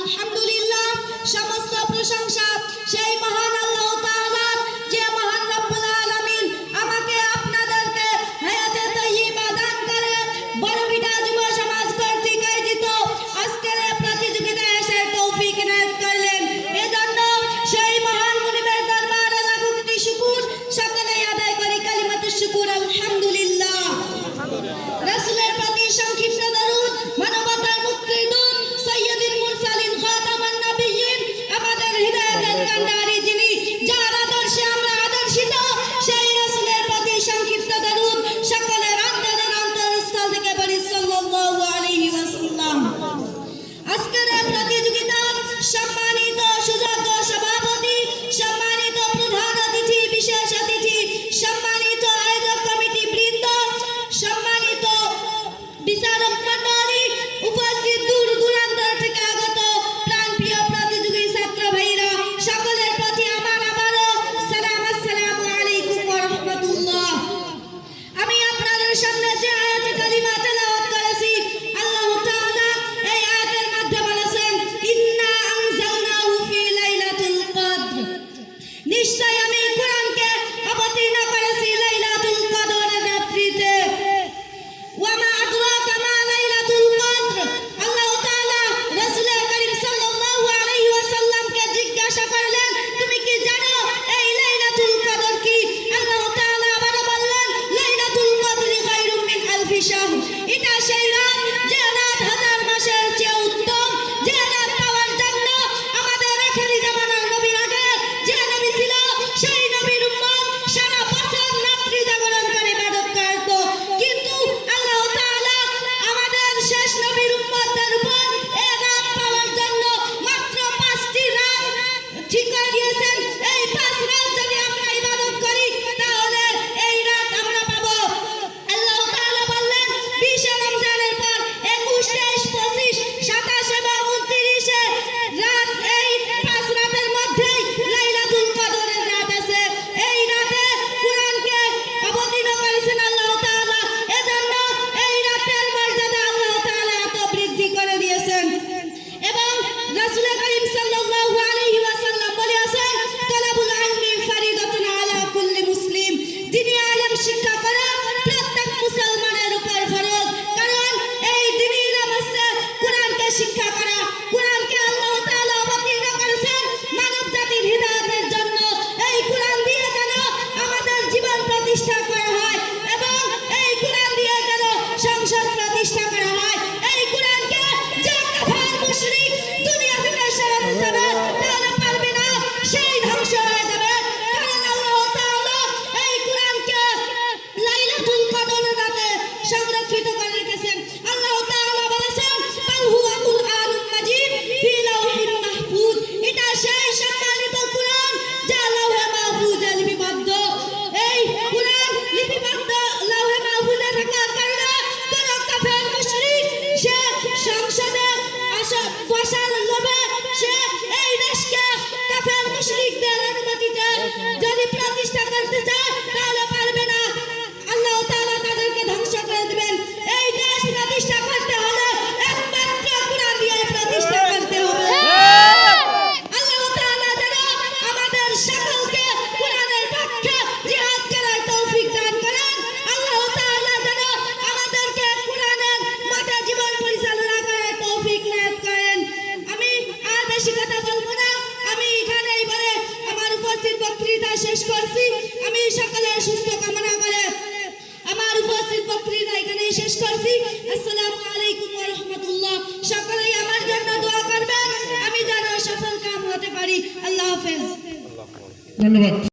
আলহামদুলিল্লাহ, সমস্ত প্রশংসা সেই মহান আল্লাহ তাআলার, যে মহান রব্বুল আলামিন আমাকে আপনাদেরকে হায়াতে তাইয়্যিবা দান করে বড়বিটা যুব সমাজ কর্তৃক আয়োজিত আজকের এই প্রতিযোগিতায় আসার তৌফিক ইনায়াত করলেন। এজন্য সেই মহান মুনিবের দরবারে লাখো কোটি শুকর, সকলেই আদায় করি কালিমাতুশ শুকর আলহামদুলিল্লাহ। রাসূলের প্রতি সংক্ষিপ্ত দরুদ, মানবতার মুক্তিদূত সাইয়্যিদুল মুরসালিন খাতামুন নবিয়্যিন, আমাদের হৃদয়ের কান্ডারি যিনি, যার আদর্শে আমরা আদর্শিত, সেই রাসূলের প্রতি সংক্ষিপ্ত দরুদ সকলের অন্তরস্থল থেকে পড়ি সাল্লাল্লাহু আলাইহি ওয়াসাল্লাম। আজকের এই প্রতিযোগিতার সম্মানিত সুযোগ্য সভাপতি, সম্মানিত প্রধান অতিথি, বিশেষ অতিথি, সম্মানিত আয়োজক কমিটি বৃন্দ, সম্মানিত বিচারক মণ্ডলী, উপস্থিত দূর দূরান্তর থেকে আগত প্রাণপ্রিয় প্রতিযোগী ছাত্র ভাইরা, সকলের প্রতি আমার আবারও সালাম, আসসালামু আলাইকুম ওয়া রাহমাতুল্লাহ। আমি আপনাদের সামনে যে আয়াতে কালিমা তেলাওয়াত করেছি, আল্লাহ তাআলা এই আয়াতের মধ্যে বলেছেন, ইন্না আনজালনাহু ফি লাইলাতুল কদর, নিশ্চয় আমি কোরআনকে অবতীর্ণ করেছি লাইলাতুল কদরের রাত্রিতে। ওয়া মা আদরাকা মা লাইলাতুল কদর, আল্লাহ তাআলা রাসূল করিম সাল্লাল্লাহু আলাইহি ওয়াসাল্লামকে জিজ্ঞাসা করলেন, তুমি কি জানো এই লাইলাতুল কদর কি? আল্লাহ তাআলা আবার বললেন, লাইলাতুল কদরি খায়রুম মিন আলফি শাহর, এটা সেই রাত যে রাত হাজার মাসের চেয়ে উত্তম, যে রাত পাওয়ার জন্য আমাদের আখেরি জামানার নবীর আগে যে নবী ছিল, সেই নবীর উম্মত সারা বছর রাত্রি জাগরণ করে ইবাদত করত। কিন্তু আল্লাহ তাআলা আমাদের শেষ নবীর উম্মতদের উপর এই রাত পাওয়ার জন্য মাত্র 5টি রাত ঠিক করে দিয়েছেন। এই 5 রাত যদি আমরা ইবাদত করি তাহলে এই রাত আমরা পাবো। আল্লাহ তাআলা বললেন, 20 রমজানের পর 21, 23, 25, 27 এবং 29 রাত, এই 5 রাতের মধ্যেই লাইলাতুল কদরের রাত আছে। এই রাতে কোরআনকে অবতীর্ণ করেছেন আল্লাহ তাআলা, এজন্য এই রাতের মর্যাদা আল্লাহ তাআলা এত বৃদ্ধি করে দিয়েছেন। এবং রাসূল করিম সাল্লাল্লাহু আলাইহি ওয়াসাল্লাম বলেছেন, তালাবুল ইলমি ফারিদাতুন আলা কুল্লি মুসলিম, দ্বীনি ইলম শিক্ষা করা প্রত্যেক মুসলমানের উপর ফরজ। কারণ এই দ্বীনি ইলম হচ্ছে কোরআনকে শিক্ষা করা। কোরআনকে আল্লাহ তাআলা অবতীর্ণ করেছেন মানব জাতির হিদায়াতের জন্য। এই কোরআন দিয়ে যেন আমাদের জীবন প্রতিষ্ঠা করা হয় এবং এই কোরআন দিয়ে যেন সংসার প্রতিষ্ঠা করা হয়। এই কোরআনকে যে কাফের মুশরিক দুনিয়া থেকে সরাতে যাবে তাহলে পারবে না, সেই ধ্বংস হয়ে যাবে। কারণ আল্লাহ তাআলা এই কোরআনকে লাইলাতুল কদরের রাতে সংরক্ষিত করে রেখেছেন। আল্লাহ তাআলা বলেছেন, বাল হুয়া কুরআনুম মাজিদ ফি লাওহিন মাহফুজ, এটা সেই সম্মানিত কোরআন যা লাওহে মাহফুজে লিপিবদ্ধ। এই কোরআন লিপিবদ্ধ লাওহে মাহফুজে থাকার কারণে কোন কাফের মুশরিক সে সংসদে বসার লোভে সে এই দেশকে কাফের মুশরিকদের অনুমতিতে যদি প্রতিষ্ঠা করতে চায় তাহলে পারবে না। আল্লাহ তাআলা তাদেরকে ধ্বংস করে দিবেন। এই দেশ প্রতিষ্ঠা করতে হলে একমাত্র কোরআন দিয়ে প্রতিষ্ঠা করতে হবে। আল্লাহ তাআলা যেন আমাদের সকলকে কোরআনের পক্ষে জিহাদ করার তৌফিক দান করেন। আল্লাহ তাআলা যেন আমাদেরকে কোরআনের মতে জীবন পরিচালনা করার তৌফিক ইনায়াত করেন। আমি আর বেশি কথা বলবো না, আমি এখানেই বলে আমার উপস্থিত বক্তৃতা শেষ করছি। আমি সকলের সুস্থ কামনা করে আমার উপস্থিত বক্তৃতা এখানেই শেষ করছি। আসসালামু আলাইকুম ওয়া রাহমাতুল্লাহ। সকলেই আমার জন্য দোয়া করবেন, আমি যেন সফল কাম হতে পারি। আল্লাহ হাফেজ। ধন্যবাদ।